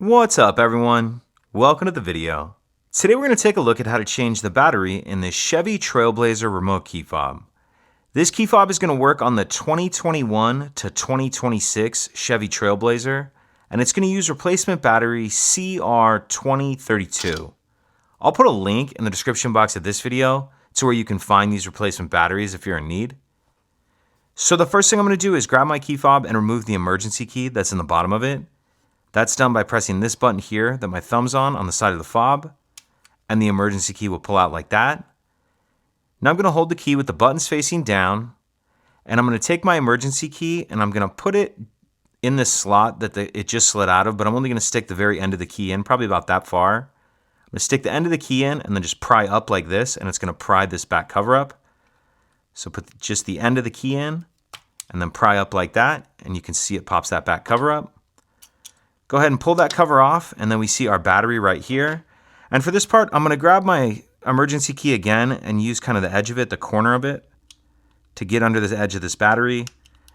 What's up everyone? Welcome to the video. Today we're going to take a look at how to change the battery in this Chevy Trailblazer remote key fob. This key fob is going to work on the 2021 to 2026 Chevy Trailblazer, and it's going to use replacement battery CR2032. I'll put a link in the description box of this video to where you can find these replacement batteries if you're in need. So the first thing I'm going to do is grab my key fob and remove the emergency key that's in the bottom of it. That's done by pressing this button here that my thumb's on the side of the fob, and the emergency key will pull out like that. Now I'm going to hold the key with the buttons facing down, and I'm going to take my emergency key and I'm going to put it in this slot that it just slid out of, but I'm only going to stick the very end of the key in, probably about that far. I'm going to stick the end of the key in and then just pry up like this, and it's going to pry this back cover up. So put just the end of the key in and then pry up like that, and you can see it pops that back cover up. Go ahead and pull that cover off, and then we see our battery right here. And for this part, I'm going to grab my emergency key again and use kind of the edge of it, the corner of it, to get under the edge of this battery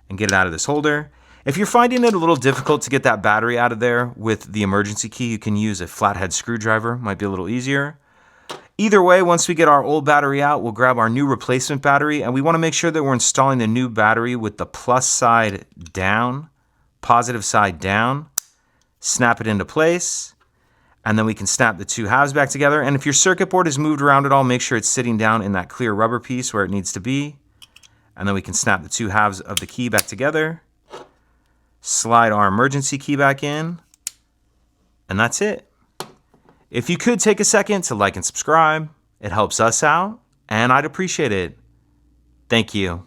and get it out of this holder. If you're finding it a little difficult to get that battery out of there with the emergency key, you can use a flathead screwdriver. Might be a little easier. Either way, once we get our old battery out, we'll grab our new replacement battery, and we want to make sure that we're installing the new battery with the plus side down, positive side down. Snap it into place, and then we can snap the two halves back together. And if your circuit board is moved around at all, make sure it's sitting down in that clear rubber piece where it needs to be. And then we can snap the two halves of the key back together, slide our emergency key back in, and that's it. If you could take a second to like and subscribe, it helps us out, and I'd appreciate it. Thank you.